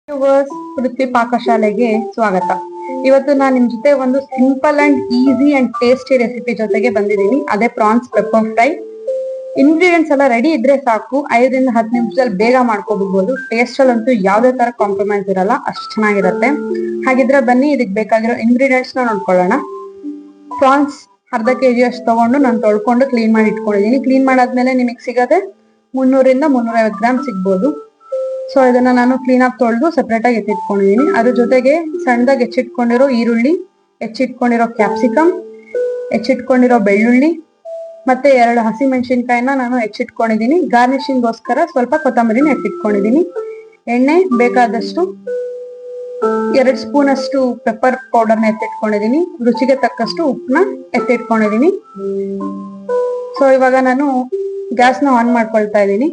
Viewers, ಪೃಥ್ವಿ ಪಾಕಶಾಲೆಗೆ ಸ್ವಾಗತ. ಇವತ್ತು ನಾನು ನಿಮ್ ಜೊತೆ ಒಂದು simple and easy and tasty recipe ಜೊತೆಗೆ ಬಂದಿದ್ದೀನಿ. ಅದೇ ಪ್ರಾನ್ಸ್ ಪೆಪ್ಪರ್ ಫ್ರೈ. ಇಂಗ್ರೀಡಿಯೆಂಟ್ಸ್ ಎಲ್ಲ ರೆಡಿ ಇದ್ರೆ ಸಾಕು, 5ರಿಂದ 10 ನಿಮಿಷದಲ್ಲಿ ಬೇಗ ಮಾಡ್ಕೋಬಹುದು. ಟೇಸ್ಟ್ ಅಲ್ಲಂತೂ ಯಾವುದೇ ತರ ಕಾಂಪ್ರಮೈಸ್ ಇರಲ್ಲ, ಅಷ್ಟು ಚೆನ್ನಾಗಿರುತ್ತೆ. ಹಾಗಿದ್ರೆ ಬನ್ನಿ, ಇದಕ್ಕೆ ಬೇಕಾಗಿರೋ ಇಂಗ್ರೀಡಿಯೆಂಟ್ಸ್ ನ ನೋಡ್ಕೊಳ್ಳೋಣ. ಪ್ರಾನ್ಸ್ ಅರ್ಧ kg ಅಷ್ಟು ತಗೊಂಡು ನಾನು ತೊಳ್ಕೊಂಡು ಕ್ಲೀನ್ ಮಾಡಿ ಇಟ್ಕೊಂಡಿದ್ದೀನಿ. ಕ್ಲೀನ್ ಮಾಡಾದ್ಮೇಲೆ ನಿಮಗೆ ಸಿಗದೆ 300ರಿಂದ 350 ಗ್ರಾಮ್ ಸಿಗ್ಬೋದು. ಸೊ ಇದನ್ನ ನಾನು ಕ್ಲೀನ್ ಆಗಿ ತೊಳೆದು ಸೆಪರೇಟ್ ಆಗಿ ಎತ್ತಿಟ್ಕೊಂಡಿದ್ದೀನಿ. ಅದ್ರ ಜೊತೆಗೆ ಸಣ್ಣದಾಗಿ ಹೆಚ್ಚಿಟ್ಕೊಂಡಿರೋ ಈರುಳ್ಳಿ, ಹೆಚ್ಚಿಟ್ಕೊಂಡಿರೋ ಕ್ಯಾಪ್ಸಿಕಮ್, ಹೆಚ್ಚಿಟ್ಕೊಂಡಿರೋ ಬೆಳ್ಳುಳ್ಳಿ ಮತ್ತೆ 2 ಹಸಿ ಮೆಣಸಿನ್ಕಾಯಿನ ನಾನು ಹೆಚ್ಚಿಟ್ಕೊಂಡಿದ್ದೀನಿ. ಗಾರ್ನಿಶಿಂಗ್ಗೋಸ್ಕರ ಸ್ವಲ್ಪ ಕೊತ್ತಂಬರಿನ ಎತ್ತಿಟ್ಕೊಂಡಿದ್ದೀನಿ. ಎಣ್ಣೆ ಬೇಕಾದಷ್ಟು, 2 ಸ್ಪೂನ್ ಅಷ್ಟು ಪೆಪ್ಪರ್ ಪೌಡರ್ನ ಎತ್ತಿಟ್ಕೊಂಡಿದ್ದೀನಿ. ರುಚಿಗೆ ತಕ್ಕಷ್ಟು ಉಪ್ಪನ್ನ ಎತ್ತಿಟ್ಕೊಂಡಿದ್ದೀನಿ. ಸೊ ಇವಾಗ ನಾನು ಗ್ಯಾಸ್ನ ಆನ್ ಮಾಡ್ಕೊಳ್ತಾ ಇದ್ದೀನಿ.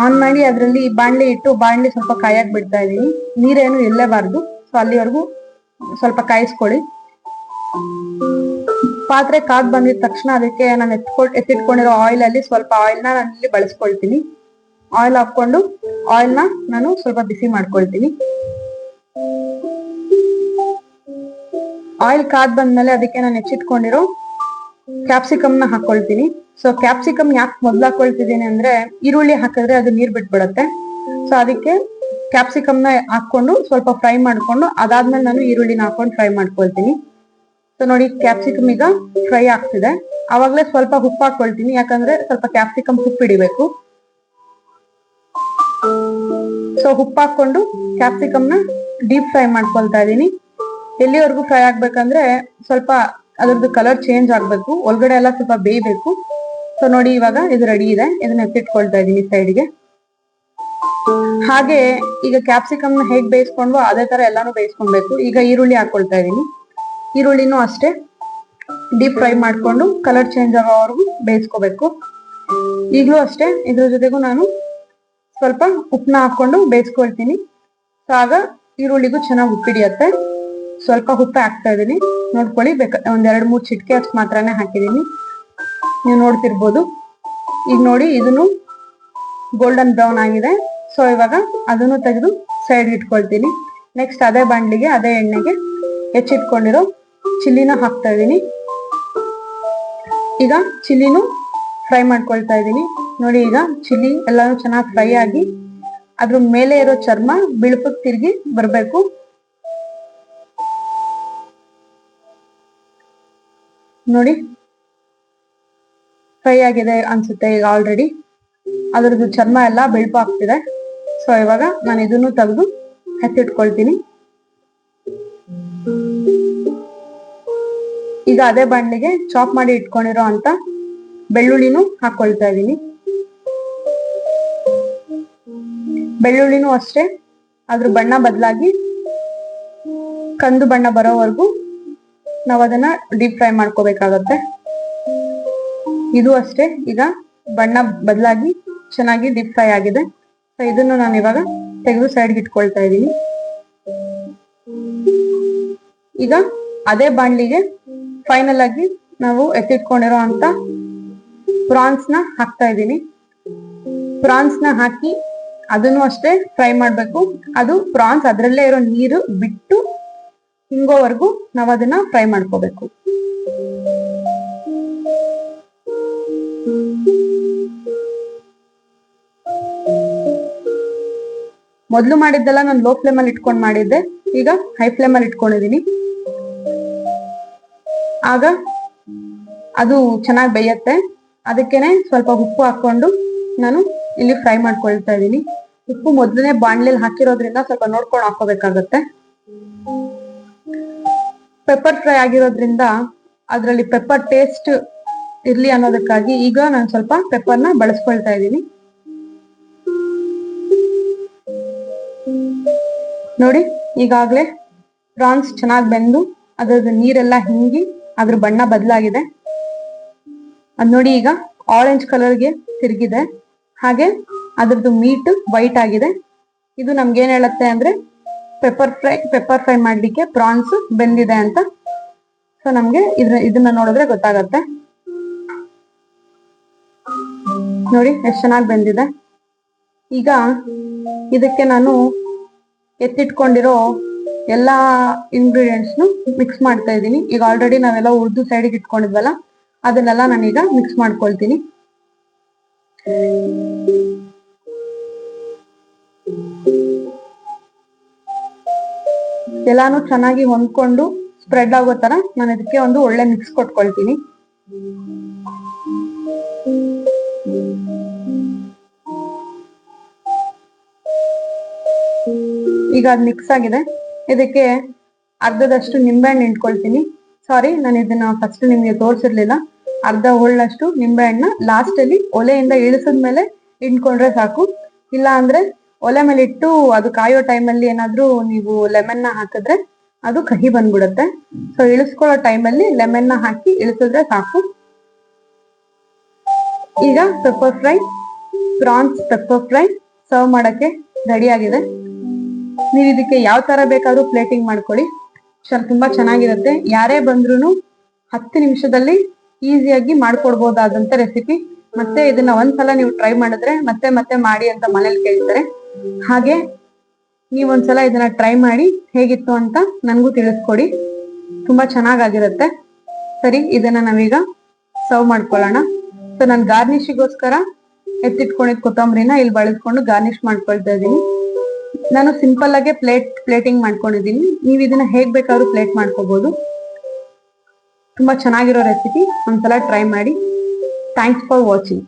ಆನ್ ಮಾಡಿ ಅದರಲ್ಲಿ ಬಾಣ್ಲಿ ಇಟ್ಟು ಬಾಣ್ಲಿ ಸ್ವಲ್ಪ ಕಾಯಕ್ ಬಿಡ್ತಾ ಇದೀನಿ. ನೀರೇನು ಇರಲೇಬಾರ್ದು. ಸೊ ಅಲ್ಲಿವರೆಗೂ ಸ್ವಲ್ಪ ಕಾಯಿಸ್ಕೊಳ್ಳಿ. ಪಾತ್ರೆ ಕಾದ್ ಬಂದಿದ ತಕ್ಷಣ ಅದಕ್ಕೆ ನಾನು ಎತ್ತಿಟ್ಕೊಂಡಿರೋ ಆಯಿಲ್ ಅಲ್ಲಿ ಸ್ವಲ್ಪ ಆಯಿಲ್ನ ನಾನು ಇಲ್ಲಿ ಬಳಸ್ಕೊಳ್ತೀನಿ. ಆಯಿಲ್ ಹಾಕೊಂಡು ಆಯಿಲ್ನ ನಾನು ಸ್ವಲ್ಪ ಬಿಸಿ ಮಾಡ್ಕೊಳ್ತೀನಿ. ಆಯಿಲ್ ಕಾದ್ ಬಂದ್ಮೇಲೆ ಅದಕ್ಕೆ ನಾನು ಹೆಚ್ಚಿಟ್ಕೊಂಡಿರೋ ಕ್ಯಾಪ್ಸಿಕಮ್ ನ ಹಾಕೊಳ್ತೀನಿ. ಸೊ ಕ್ಯಾಪ್ಸಿಕಮ್ ಯಾಕೆ ಮೊದ್ಲು ಹಾಕೊಳ್ತಿದ್ದೀನಿ ಅಂದ್ರೆ, ಈರುಳ್ಳಿ ಹಾಕಿದ್ರೆ ಅದು ನೀರ್ ಬಿಟ್ಬಿಡತ್ತೆ. ಸೊ ಅದಕ್ಕೆ ಕ್ಯಾಪ್ಸಿಕಮ್ ನ ಹಾಕೊಂಡು ಸ್ವಲ್ಪ ಫ್ರೈ ಮಾಡ್ಕೊಂಡು ಅದಾದ್ಮೇಲೆ ನಾನು ಈರುಳ್ಳಿನ ಹಾಕೊಂಡು ಫ್ರೈ ಮಾಡ್ಕೊಳ್ತೀನಿ. ಸೊ ನೋಡಿ, ಕ್ಯಾಪ್ಸಿಕಮ್ ಈಗ ಫ್ರೈ ಆಗ್ತಿದೆ. ಅವಾಗ್ಲೇ ಸ್ವಲ್ಪ ಉಪ್ಪು ಹಾಕೊಳ್ತೀನಿ, ಯಾಕಂದ್ರೆ ಸ್ವಲ್ಪ ಕ್ಯಾಪ್ಸಿಕಮ್ ಉಪ್ಪು ಹಿಡಿಬೇಕು. ಸೊ ಉಪ್ಪು ಹಾಕೊಂಡು ಕ್ಯಾಪ್ಸಿಕಮ್ ನ ಡೀಪ್ ಫ್ರೈ ಮಾಡ್ಕೊಳ್ತಾ ಇದೀನಿ. ಎಲ್ಲಿವರೆಗೂ ಫ್ರೈ ಆಗ್ಬೇಕಂದ್ರೆ ಸ್ವಲ್ಪ ಅದ್ರದ್ದು ಕಲರ್ ಚೇಂಜ್ ಆಗ್ಬೇಕು, ಒಳಗಡೆ ಎಲ್ಲ ಸ್ವಲ್ಪ ಬೇಯಬೇಕು. ಸೊ ನೋಡಿ, ಇವಾಗ ಇದು ರೆಡಿ ಇದೆ. ಇದನ್ನ ಎತ್ತಿಟ್ಕೊಳ್ತಾ ಇದೀನಿ ಸೈಡ್ಗೆ. ಹಾಗೆ ಈಗ ಕ್ಯಾಪ್ಸಿಕಮ್ ನ ಹೇಗ್ ಬೇಯಿಸ್ಕೊಂಡ್ವೋ ಅದೇ ತರ ಎಲ್ಲಾನು ಬೇಯಿಸ್ಕೊಳ್ಬೇಕು. ಈಗ ಈರುಳ್ಳಿ ಹಾಕೊಳ್ತಾ ಇದೀನಿ. ಈರುಳ್ಳಿನೂ ಅಷ್ಟೇ ಡೀಪ್ ಫ್ರೈ ಮಾಡ್ಕೊಂಡು ಕಲರ್ ಚೇಂಜ್ ಆಗೋವರೆಗೂ ಬೇಯಿಸ್ಕೋಬೇಕು. ಈಗಲೂ ಅಷ್ಟೇ ಇದ್ರ ಜೊತೆಗೂ ನಾನು ಸ್ವಲ್ಪ ಉಪ್ಪನ್ನ ಹಾಕೊಂಡು ಬೇಯಿಸ್ಕೊಳ್ತೀನಿ. ಸೊ ಆಗ ಈರುಳ್ಳಿಗೂ ಚೆನ್ನಾಗಿ ಉಪ್ಪಿಡಿಯತ್ತೆ. ಸ್ವಲ್ಪ ಉಪ್ಪು ಹಾಕ್ತಾ ಇದೀನಿ, ನೋಡ್ಕೊಳ್ಳಿ. ಒಂದ್ 2-3 ಚಿಟಿಕೆ ಅಷ್ಟು ಮಾತ್ರನೇ ಹಾಕಿದೀನಿ, ನೀವು ನೋಡ್ತಿರ್ಬೋದು. ಈಗ ನೋಡಿ, ಇದನ್ನು ಗೋಲ್ಡನ್ ಬ್ರೌನ್ ಆಗಿದೆ. ಸೊ ಇವಾಗ ಅದನ್ನು ತೆಗೆದು ಸೈಡ್ ಇಟ್ಕೊಳ್ತೀನಿ. ನೆಕ್ಸ್ಟ್ ಅದೇ ಬಾಂಡ್ಲಿಗೆ, ಅದೇ ಎಣ್ಣೆಗೆ ಹೆಚ್ಚಿಟ್ಕೊಂಡಿರೋ ಚಿಲ್ಲಿನ ಹಾಕ್ತಾ ಇದೀನಿ. ಈಗ ಚಿಲ್ಲಿನೂ ಫ್ರೈ ಮಾಡ್ಕೊಳ್ತಾ ಇದೀನಿ. ನೋಡಿ, ಈಗ ಚಿಲ್ಲಿ ಎಲ್ಲಾನು ಚೆನ್ನಾಗಿ ಫ್ರೈ ಆಗಿ ಅದ್ರ ಮೇಲೆ ಇರೋ ಚರ್ಮ ಬಿಳುಪಕ್ ತಿರುಗಿ ಬರ್ಬೇಕು. ನೋಡಿ, ಫ್ರೈ ಆಗಿದೆ ಅನ್ಸುತ್ತೆ ಈಗ ಆಲ್ರೆಡಿ. ಅದ್ರದ್ದು ಚರ್ಮ ಎಲ್ಲ ಬೆಳ್ಪು ಆಗ್ತಿದೆ. ಸೊ ಇವಾಗ ನಾನು ಇದನ್ನು ತೆಗೆದು ಎತ್ತಿಟ್ಕೊಳ್ತೀನಿ. ಈಗ ಅದೇ ಬಾಣ್ಲಿಗೆ ಚಾಪ್ ಮಾಡಿ ಇಟ್ಕೊಂಡಿರೋ ಅಂತ ಬೆಳ್ಳುಳ್ಳಿನೂ ಹಾಕೊಳ್ತಾ ಇದೀನಿ. ಬೆಳ್ಳುಳ್ಳಿನೂ ಅಷ್ಟೇ ಅದ್ರ ಬಣ್ಣ ಬದಲಾಗಿ ಕಂದು ಬಣ್ಣ ಬರೋವರೆಗೂ ನಾವು ಅದನ್ನ ಡೀಪ್ ಫ್ರೈ ಮಾಡ್ಕೋಬೇಕಾಗತ್ತೆ. ಇದು ಅಷ್ಟೇ ಈಗ ಬಣ್ಣ ಬದಲಾಗಿ ಚೆನ್ನಾಗಿ ಡೀಪ್ ಫ್ರೈ ಆಗಿದೆ. ಸೊ ಇದನ್ನು ನಾನು ಇವಾಗ ತೆಗೆದು ಸೈಡ್ಗೆ ಇಟ್ಕೊಳ್ತಾ ಇದ್ದೀನಿ. ಈಗ ಅದೇ ಬಾಣ್ಲಿಗೆ ಫೈನಲ್ ಆಗಿ ನಾವು ಎತ್ತಿಟ್ಕೊಂಡಿರೋ ಅಂತ ಪ್ರಾನ್ಸ್ ನ ಹಾಕ್ತಾ ಇದ್ದೀನಿ. ಪ್ರಾನ್ಸ್ ನ ಹಾಕಿ ಅದನ್ನು ಅಷ್ಟೇ ಫ್ರೈ ಮಾಡ್ಬೇಕು. ಅದು ಪ್ರಾನ್ಸ್ ಅದ್ರಲ್ಲೇ ಇರೋ ನೀರು ಬಿಟ್ಟು ಹಿಂಗೋವರೆಗೂ ನಾವು ಅದನ್ನ ಫ್ರೈ ಮಾಡ್ಕೋಬೇಕು. ಮೊದ್ಲು ಮಾಡಿದ್ದೆಲ್ಲ ನಾನು ಲೋ ಫ್ಲೇಮ್ ಅಲ್ಲಿ ಇಟ್ಕೊಂಡು ಮಾಡಿದ್ದೆ, ಈಗ ಹೈ ಫ್ಲೇಮ್ ಅಲ್ಲಿ ಇಟ್ಕೊಂಡಿದೀನಿ. ಆಗ ಅದು ಚೆನ್ನಾಗಿ ಬೇಯತ್ತೆ. ಅದಕ್ಕೇನೆ ಸ್ವಲ್ಪ ಉಪ್ಪು ಹಾಕೊಂಡು ನಾನು ಇಲ್ಲಿ ಫ್ರೈ ಮಾಡ್ಕೊಳ್ತಾ ಇದ್ದೀನಿ. ಉಪ್ಪು ಮೊದಲನೇ ಬಾಣ್ಲಿಯಲ್ಲಿ ಹಾಕಿರೋದ್ರಿಂದ ಸ್ವಲ್ಪ ನೋಡ್ಕೊಂಡು ಹಾಕೋಬೇಕಾಗತ್ತೆ. ಪೆಪ್ಪರ್ ಫ್ರೈ ಆಗಿರೋದ್ರಿಂದ ಅದರಲ್ಲಿ ಪೆಪ್ಪರ್ ಟೇಸ್ಟ್ ಇರ್ಲಿ ಅನ್ನೋದಕ್ಕಾಗಿ ಈಗ ನಾನು ಸ್ವಲ್ಪ ಪೆಪ್ಪರ್ನ ಬಳಸ್ಕೊಳ್ತಾ ಇದ್ದೀನಿ. ನೋಡಿ, ಈಗಾಗ್ಲೇ ಪ್ರಾನ್ಸ್ ಚೆನ್ನಾಗಿ ಬೆಂದು ಅದ್ರದ್ದು ನೀರೆಲ್ಲ ಹಿಂಗಿ ಅದ್ರ ಬಣ್ಣ ಬದಲಾಗಿದೆ. ಅದ್ ನೋಡಿ, ಈಗ ಆರೆಂಜ್ ಕಲರ್ಗೆ ತಿರುಗಿದೆ. ಹಾಗೆ ಅದ್ರದ್ದು ಮೀಟ್ ವೈಟ್ ಆಗಿದೆ. ಇದು ನಮ್ಗೆ ಏನ್ ಹೇಳುತ್ತೆ ಅಂದ್ರೆ ಪೆಪ್ಪರ್ ಫ್ರೈ ಮಾಡ್ಲಿಕ್ಕೆ ಪ್ರಾನ್ಸ್ ಬೆಂದಿದೆ ಅಂತ. ಸೊ ನಮ್ಗೆ ಇದನ್ನ ನೋಡಿದ್ರೆ ಗೊತ್ತಾಗತ್ತೆ. ನೋಡಿ ಎಷ್ಟು ಚೆನ್ನಾಗಿ ಬೆಂದಿದೆ. ಈಗ ಇದಕ್ಕೆ ನಾನು ಎತ್ತಿಟ್ಕೊಂಡಿರೋ ಎಲ್ಲಾ ಇಂಗ್ರೀಡಿಯೆಂಟ್ಸ್ನು ಮಿಕ್ಸ್ ಮಾಡ್ತಾ ಇದ್ದೀನಿ. ಈಗ ಆಲ್ರೆಡಿ ನಾವೆಲ್ಲ ಉರ್ದು ಸೈಡಿಗೆ ಇಟ್ಕೊಂಡಿದ್ವಲ್ಲ, ಅದನ್ನೆಲ್ಲ ನಾನೀಗ ಮಿಕ್ಸ್ ಮಾಡ್ಕೊಳ್ತೀನಿ. ಎಲ್ಲಾನು ಚೆನ್ನಾಗಿ ಹೊಂದ್ಕೊಂಡು ಸ್ಪ್ರೆಡ್ ಆಗೋ ತರ ನಾನು ಇದಕ್ಕೆ ಒಂದು ಒಳ್ಳೆ ಮಿಕ್ಸ್ ಕೊಟ್ಕೊಳ್ತೀನಿ. ಈಗ ಅದು ಮಿಕ್ಸ್ ಆಗಿದೆ. ಇದಕ್ಕೆ ಅರ್ಧದಷ್ಟು ನಿಂಬೆಹಣ್ಣು ಹಿಂಡ್ಕೊಳ್ತೀನಿ. ಸಾರಿ, ನಾನು ಇದನ್ನ ಫಸ್ಟ್ ನಿಮ್ಗೆ ತೋರಿಸಿರ್ಲಿಲ್ಲ. ಅರ್ಧ ಹೋಳಷ್ಟು ನಿಂಬೆಹಣ್ಣ ಲಾಸ್ಟ್ ಅಲ್ಲಿ ಒಲೆಯಿಂದ ಇಳಿಸಿದ್ಮೇಲೆ ಹಿಂಡ್ಕೊಂಡ್ರೆ ಸಾಕು. ಇಲ್ಲ ಅಂದ್ರೆ ಒಲೆ ಮೇಲೆ ಇಟ್ಟು ಅದು ಕಾಯೋ ಟೈಮಲ್ಲಿ ಏನಾದ್ರೂ ನೀವು ಲೆಮನ್ ನ ಹಾಕಿದ್ರೆ ಅದು ಕಹಿ ಬಂದ್ಬಿಡುತ್ತೆ. ಸೊ ಇಳಿಸ್ಕೊಳ್ಳೋ ಟೈಮಲ್ಲಿ ಲೆಮನ್ ನ ಹಾಕಿ ಇಳಿಸಿದ್ರೆ ಸಾಕು. ಈಗ pepper fry, prawns pepper fry serve ಮಾಡಕ್ಕೆ ರೆಡಿ ಆಗಿದೆ. ನೀವು ಇದಕ್ಕೆ ಯಾವ ತರ ಬೇಕಾದ್ರೂ ಪ್ಲೇಟಿಂಗ್ ಮಾಡ್ಕೊಳ್ಳಿ, ತುಂಬಾ ಚೆನ್ನಾಗಿರುತ್ತೆ. ಯಾರೇ ಬಂದ್ರು 10 ನಿಮಿಷದಲ್ಲಿ ಈಸಿಯಾಗಿ ಮಾಡ್ಕೊಡ್ಬೋದಾದಂತ ರೆಸಿಪಿ. ಮತ್ತೆ ಇದನ್ನ ಒಂದ್ಸಲ ನೀವು ಟ್ರೈ ಮಾಡಿದ್ರೆ ಮತ್ತೆ ಮತ್ತೆ ಮಾಡಿ ಅಂತ ಮನೇಲಿ ಕೇಳ್ತಾರೆ. ಹಾಗೆ ನೀವೊಂದ್ಸಲ ಇದನ್ನ ಟ್ರೈ ಮಾಡಿ ಹೇಗಿತ್ತು ಅಂತ ನನ್ಗೂ ತಿಳಿಸ್ಕೊಡಿ. ತುಂಬಾ ಚೆನ್ನಾಗಿರುತ್ತೆ. ಸರಿ, ಇದನ್ನ ನಾವೀಗ ಸರ್ವ್ ಮಾಡ್ಕೊಳ್ಳೋಣ. ಸೊ ನಾನು ಗಾರ್ನಿಶಿಗೋಸ್ಕರ ಎತ್ತಿಟ್ಕೊಂಡಿದ್ ಕೊತ್ತಂಬರಿನ ಇಲ್ಲಿ ಬಳಸ್ಕೊಂಡು ಗಾರ್ನಿಶ್ ಮಾಡ್ಕೊಳ್ತಾ ಇದ್ದೀನಿ. ನಾನು ಸಿಂಪಲ್ ಆಗಿ ಪ್ಲೇಟಿಂಗ್ ಮಾಡ್ಕೊಂಡಿದ್ದೀನಿ. ನೀವು ಇದನ್ನ ಹೇಗ್ ಬೇಕಾದ್ರೂ ಪ್ಲೇಟ್ ಮಾಡ್ಕೋಬಹುದು. ತುಂಬಾ ಚೆನ್ನಾಗಿರೋ ರೆಸಿಪಿ, ಒಂದ್ಸಲ ಟ್ರೈ ಮಾಡಿ. Thanks for watching.